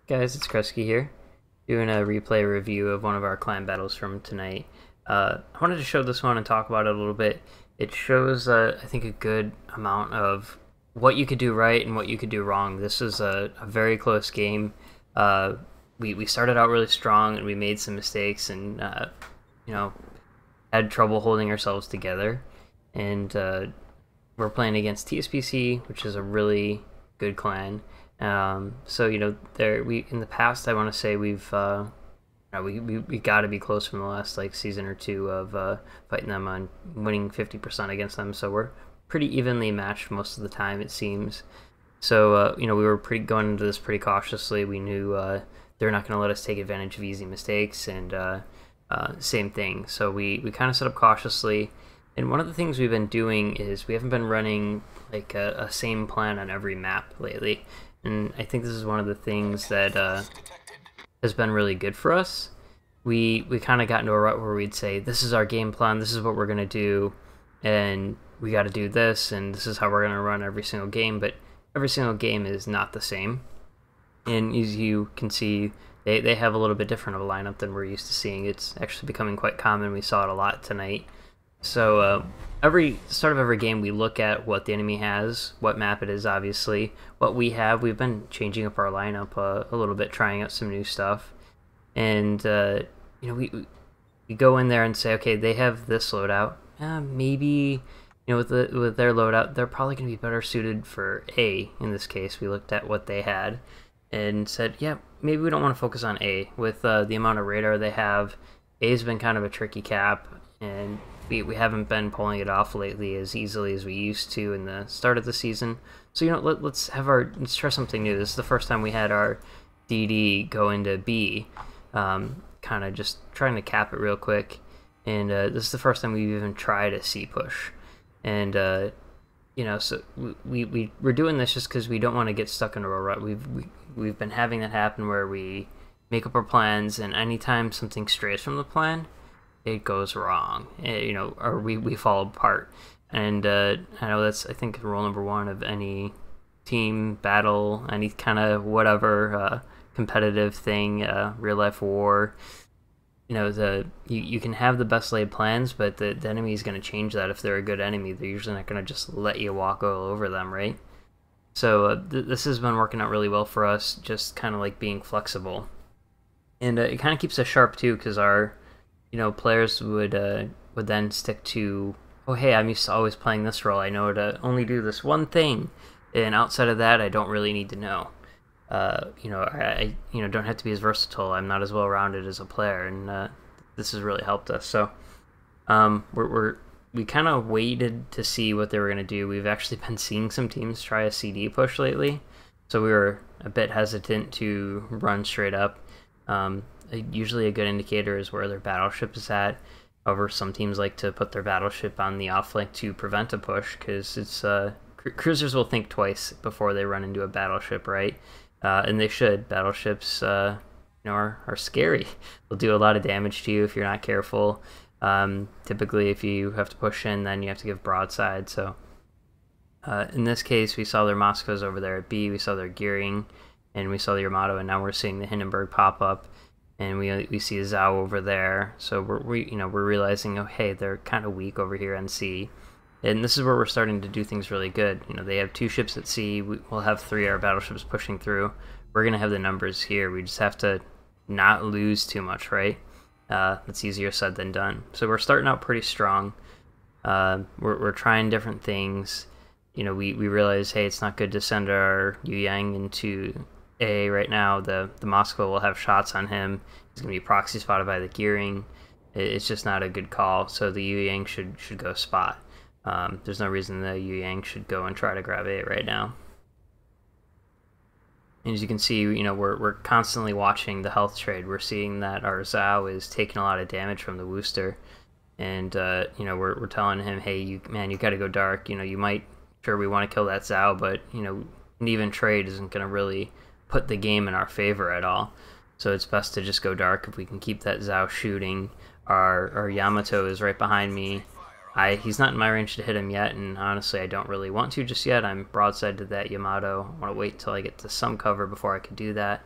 Guys, it's Kresge here, doing a replay review of one of our clan battles from tonight. I wanted to show this one and talk about it a little bit. It shows, I think, a good amount of what you could do right and what you could do wrong. This is a very close game. We started out really strong and we made some mistakes and, you know, had trouble holding ourselves together. And we're playing against TSPC, which is a really good clan. So there we in the past, I want to say we got to be close from the last like season or two of fighting them on winning 50% against them. So we're pretty evenly matched most of the time, it seems. So we were going into this pretty cautiously. We knew they're not going to let us take advantage of easy mistakes, and same thing. So we kind of set up cautiously. And one of the things we've been doing is we haven't been running like a same plan on every map lately. And I think this is one of the things that has been really good for us. We kind of got into a rut where we'd say, this is our game plan, this is what we're going to do, and we got to do this, and this is how we're going to run every single game, but every single game is not the same. And as you can see, they have a little bit different of a lineup than we're used to seeing. It's actually becoming quite common. We saw it a lot tonight. So every start of every game, we look at what the enemy has, what map it is, obviously, what we have. We've been changing up our lineup a little bit, trying out some new stuff, and we go in there and say, okay, they have this loadout. Maybe with their loadout, they're probably going to be better suited for A. In this case, we looked at what they had and said, yeah, maybe we don't want to focus on A. With the amount of radar they have, A's been kind of a tricky cap, and we haven't been pulling it off lately as easily as we used to in the start of the season. So let's try something new. This is the first time we had our DD go into B, kind of just trying to cap it real quick. And this is the first time we've even tried a C push. And so we're doing this just because we don't want to get stuck into a rut. We've been having that happen where we make up our plans, and anytime something strays from the plan, it goes wrong, or we fall apart. And I know that's, I think, rule number one of any team battle, any kind of whatever competitive thing, real life war. You can have the best laid plans, but the enemy is going to change that. If they're a good enemy, they're usually not going to just let you walk all over them, right? So this has been working out really well for us, just kind of like being flexible. And it kind of keeps us sharp too, because our players would then stick to, oh hey, I'm used to always playing this role. I know to only do this one thing, and outside of that, I don't really need to know. I don't have to be as versatile. I'm not as well rounded as a player, and this has really helped us. So we kind of waited to see what they were gonna do. We've actually been seeing some teams try a CD push lately, so we were a bit hesitant to run straight up. Usually a good indicator is where their battleship is at. However, some teams like to put their battleship on the off flank to prevent a push, because it's cruisers will think twice before they run into a battleship, right? And they should. Battleships are scary. They'll do a lot of damage to you if you're not careful. Typically, if you have to push in, then you have to give broadside. So in this case, we saw their Moskvas over there at B, we saw their gearing, and we saw the Yamato, and now we're seeing the Hindenburg pop up, and we see a Zhao over there. So we're realizing, oh hey, they're kind of weak over here on C, and this is where we're starting to do things really good. They have 2 ships at C. We'll have 3 our battleships pushing through. We're gonna have the numbers here. We just have to not lose too much, right? That's easier said than done. So we're starting out pretty strong. We're trying different things. We realize, hey, it's not good to send our Yu Yang into A right now. The Moskva will have shots on him. He's going to be proxy spotted by the gearing. It's just not a good call. So the Yu Yang should go spot. There's no reason the Yu Yang should go and try to grab A right now. And as you can see, we're constantly watching the health trade. We're seeing that our Zhao is taking a lot of damage from the Wooster, and we're telling him, hey, you got to go dark. You might, sure, we want to kill that Zhao, but an even trade isn't going to really put the game in our favor at all. So it's best to just go dark if we can keep that Zhao shooting. Our Yamato is right behind me. He's not in my range to hit him yet, and honestly I don't really want to just yet. I'm broadside to that Yamato. I want to wait till I get to some cover before I can do that.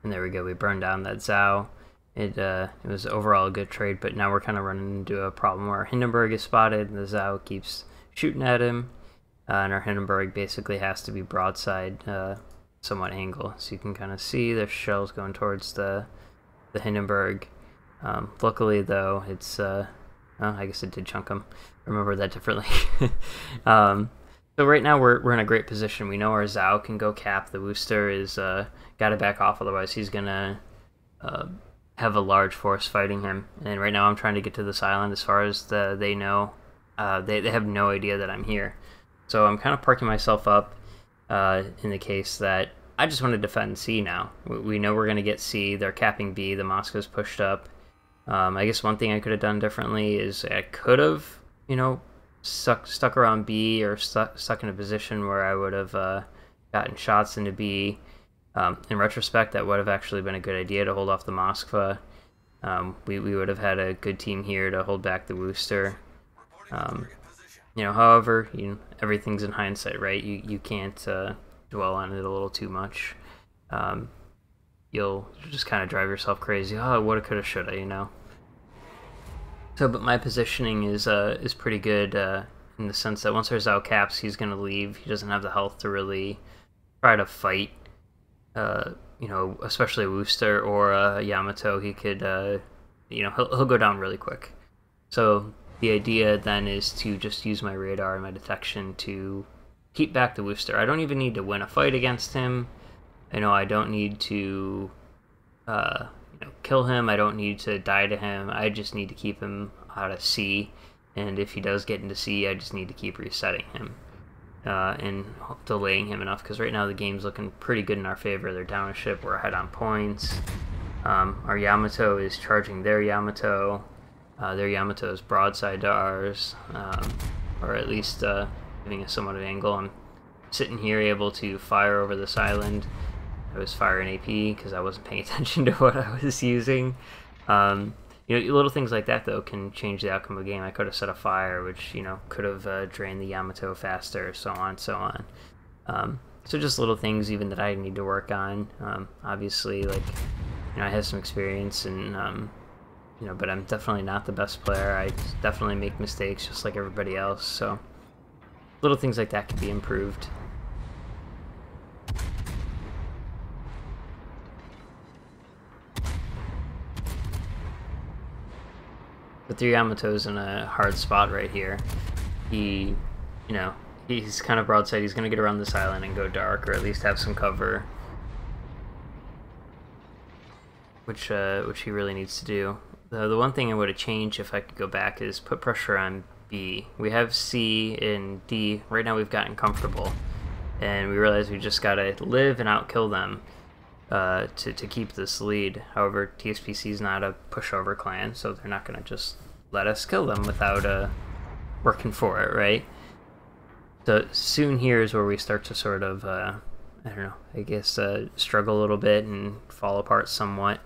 And there we go, we burned down that Zhao. It was overall a good trade, but now we're kind of running into a problem where our Hindenburg is spotted, and the Zhao keeps shooting at him, and our Hindenburg basically has to be broadside, somewhat angle. So you can kind of see the shells going towards the Hindenburg. Luckily, though, it's oh, I guess it did chunk him. Remember that differently. So right now we're in a great position. We know our Zhao can go cap. The Wooster is got to back off, otherwise he's gonna have a large force fighting him. And right now I'm trying to get to this island. As far as they know, they have no idea that I'm here. So I'm kind of parking myself up in the case that I just want to defend C now. We know we're going to get C. They're capping B. The Moscow's pushed up. I guess one thing I could have done differently is I could have, you know, stuck around B, or stuck in a position where I would have gotten shots into B. In retrospect, that would have actually been a good idea to hold off the Moskva. We would have had a good team here to hold back the Wooster. You know, however, everything's in hindsight, right? You can't dwell on it a little too much. You'll just kind of drive yourself crazy. Oh, woulda, coulda, shoulda, you know. So, but my positioning is pretty good in the sense that once our Zhao caps, he's gonna leave. He doesn't have the health to really try to fight. You know, especially a Wooster or a Yamato. He could, you know, he'll go down really quick. So the idea then is to just use my radar and my detection to keep back the Wooster. I don't even need to win a fight against him. I know I don't need to you know, kill him. I don't need to die to him. I just need to keep him out of C. And if he does get into C, I just need to keep resetting him and delaying him enough, because right now the game's looking pretty good in our favor. They're down a ship. We're ahead on points. Our Yamato is charging their Yamato. Their Yamato is broadside to ours, or at least giving us somewhat of an angle. I'm sitting here able to fire over this island. I was firing AP because I wasn't paying attention to what I was using. You know, little things like that, though, can change the outcome of the game. I could have set a fire, which, you know, could have drained the Yamato faster, so on, so on. So just little things even that I need to work on. Obviously, like, you know, I have some experience, and, you know, but I'm definitely not the best player. I definitely make mistakes just like everybody else, so little things like that can be improved. But the Yamato's in a hard spot right here. He, you know, he's kind of broadside. He's going to get around this island and go dark, or at least have some cover. Which he really needs to do. The one thing I would have changed if I could go back is put pressure on B. We have C and D. Right now we've gotten comfortable. And we realize we just got to live and outkill them to keep this lead. However, TSPC is not a pushover clan, so they're not going to just let us kill them without working for it, right? So soon here is where we start to sort of, I don't know, I guess struggle a little bit and fall apart somewhat.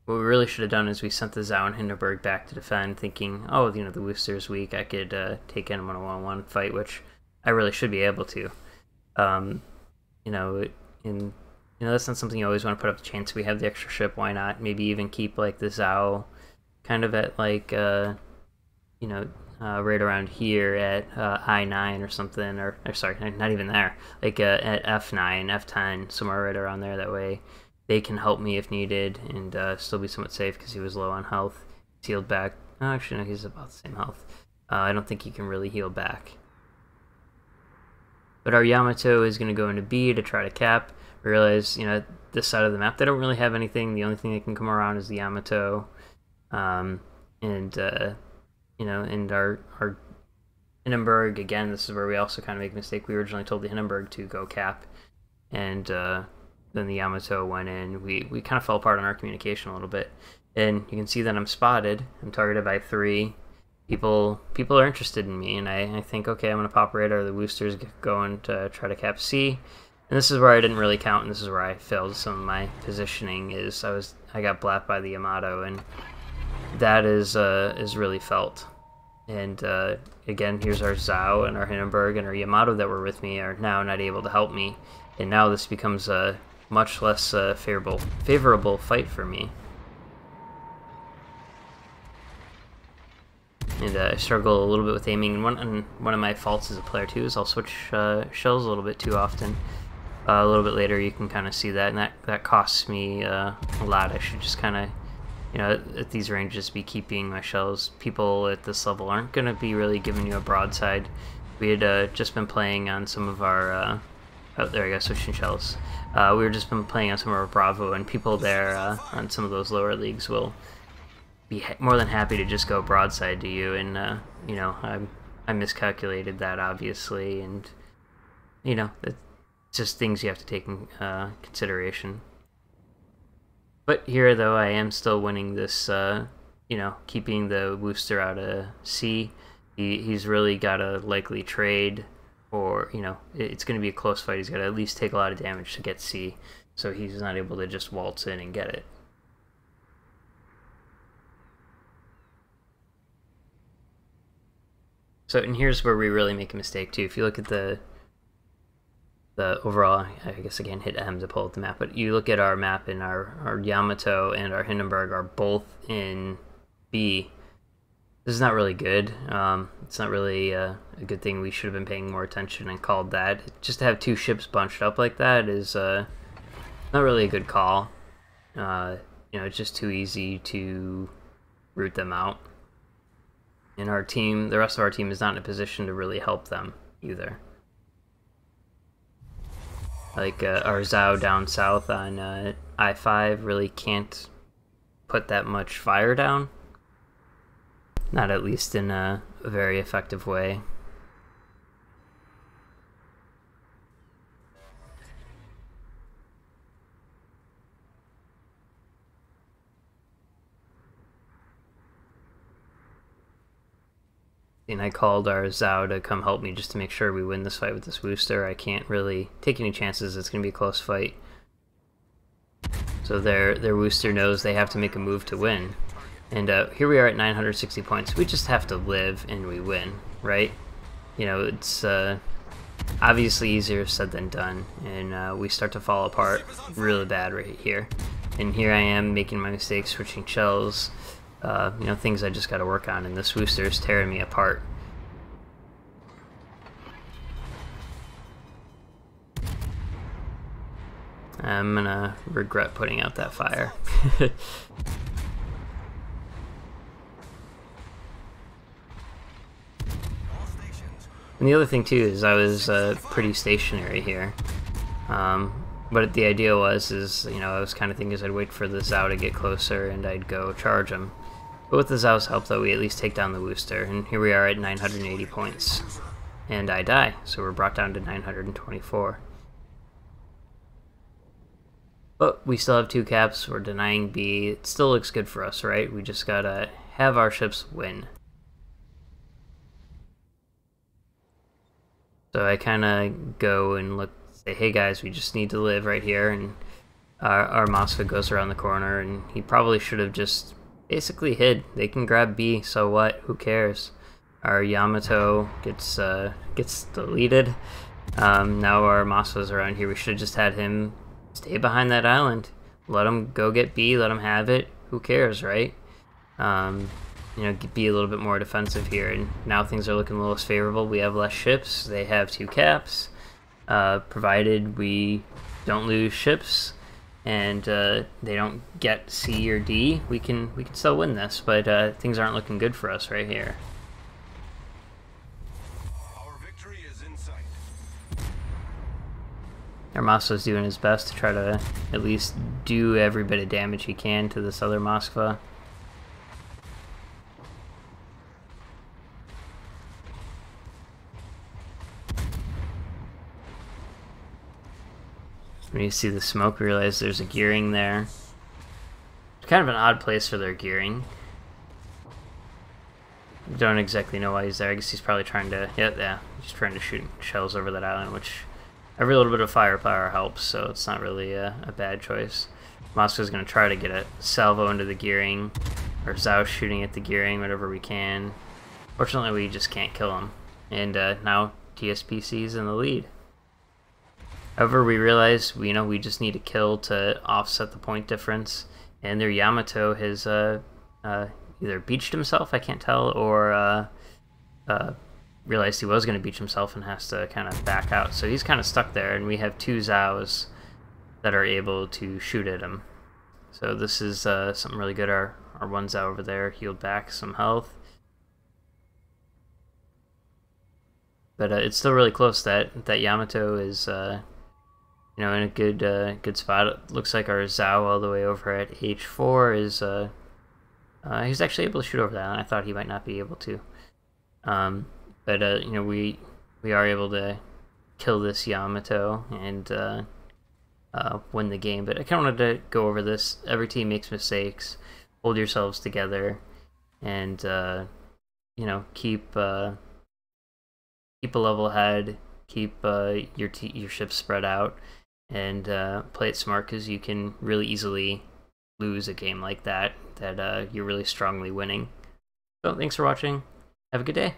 What we really should have done is we sent the Zhao and Hindenburg back to defend, thinking, oh, you know, the Wooster's weak, I could take him on a one-on-one fight, which I really should be able to. You know, you know, that's not something you always want to put up the chance. We have the extra ship, why not? Maybe even keep, like, the Zhao kind of at, like, you know, right around here at I9 or something, or sorry, not even there, like at F9, F10, somewhere right around there. That way they can help me if needed and still be somewhat safe, because he was low on health. He's healed back. Oh, actually, no, he's about the same health. I don't think he can really heal back. But our Yamato is going to go into B to try to cap. Realize, you know, this side of the map, they don't really have anything. The only thing that can come around is the Yamato. You know, and our Hindenburg, again, this is where we also kind of make a mistake. We originally told the Hindenburg to go cap, and then the Yamato went in. We kind of fell apart on our communication a little bit. And you can see that I'm spotted. I'm targeted by 3. People are interested in me, and I think, okay, I'm going to pop radar. The Wooster's going to try to cap C. And this is where I didn't really count, and this is where I failed some of my positioning. Is I got blapped by the Yamato, and that is really felt. And again, here's our Zhao and our Hindenburg and our Yamato that were with me are now not able to help me, and now this becomes a much less favorable fight for me. And I struggle a little bit with aiming, and one of my faults as a player too is I'll switch shells a little bit too often. A little bit later you can kind of see that, and that costs me a lot. I should just kind of, you know, at these ranges be keeping my shells. People at this level aren't going to be really giving you a broadside. We had just been playing on some of our, oh there we go, switching shells. We were just been playing on some of our Bravo, and people there on some of those lower leagues will be more than happy to just go broadside to you, and you know, I miscalculated that obviously, and you know, it's just things you have to take in consideration. But here though, I am still winning this, you know, keeping the Wooster out of C. He's really got a likely trade, or you know, it's going to be a close fight. He's got to at least take a lot of damage to get C, so he's not able to just waltz in and get it. So, and here's where we really make a mistake too. If you look at the overall, I guess again, hit M to pull up the map, but you look at our map, and our Yamato and our Hindenburg are both in B. This is not really good. It's not really a good thing. We should have been paying more attention and called that. Just to have two ships bunched up like that is not really a good call. You know, it's just too easy to root them out. And our team, the rest of our team, is not in a position to really help them either. Like our Zhao down south on I-5 really can't put that much fire down. Not at least in a very effective way. And I called our Zhao to come help me just to make sure we win this fight with this Wooster. I can't really take any chances. It's going to be a close fight. So their Wooster knows they have to make a move to win. And here we are at 960 points. We just have to live and we win, right? You know, it's obviously easier said than done. And we start to fall apart really bad right here. And here I am making my mistakes, switching shells. You know, things I just got to work on, and this Wooster is tearing me apart. I'm gonna regret putting out that fire. And the other thing too is I was pretty stationary here. But the idea was, you know, I was kind of thinking I'd wait for the Zhao to get closer and I'd go charge him. But with the Zhao's help, though, we at least take down the Wooster, and here we are at 980 points. And I die, so we're brought down to 924. But we still have 2 caps, we're denying B. It still looks good for us, right? We just gotta have our ships win. So I kind of go and look, say, hey guys, we just need to live right here, and our Moskva goes around the corner, and he probably should have just basically hid. They can grab B, so what? Who cares? Our Yamato gets deleted. Now our Moskva's around here. We should have just had him stay behind that island. Let him go get B, let him have it. Who cares, right? You know, be a little bit more defensive here, and now things are looking a little less favorable. We have less ships. They have 2 caps. Provided we don't lose ships and they don't get C or D, we can still win this. But things aren't looking good for us right here. Our victory is in sight. Moskva's doing his best to try to at least do every bit of damage he can to this other Moskva. When you see the smoke, realize there's a gearing there. It's kind of an odd place for their gearing. Don't exactly know why he's there. I guess he's probably trying to, yeah, he's trying to shoot shells over that island, which every little bit of firepower helps, so it's not really a bad choice. Moskva's going to try to get a salvo into the gearing, or Zhao shooting at the gearing, whatever we can. Fortunately, we just can't kill him. And now TSPC's in the lead. However, we realized we just need a kill to offset the point difference, and their Yamato has either beached himself, I can't tell, or realized he was going to beach himself and has to kind of back out. So he's kind of stuck there, and we have two Zhaos that are able to shoot at him. So this is something really good. Our one Zhao over there healed back some health. But it's still really close. That Yamato is in a good spot. It looks like our Zhao all the way over at H4 is he's actually able to shoot over that. I thought he might not be able to. But we are able to kill this Yamato and win the game. But I kind of wanted to go over this. Every team makes mistakes. Hold yourselves together, and keep a level head. Keep your ships spread out, and play it smart, because you can really easily lose a game like that you're really strongly winning. So thanks for watching. Have a good day.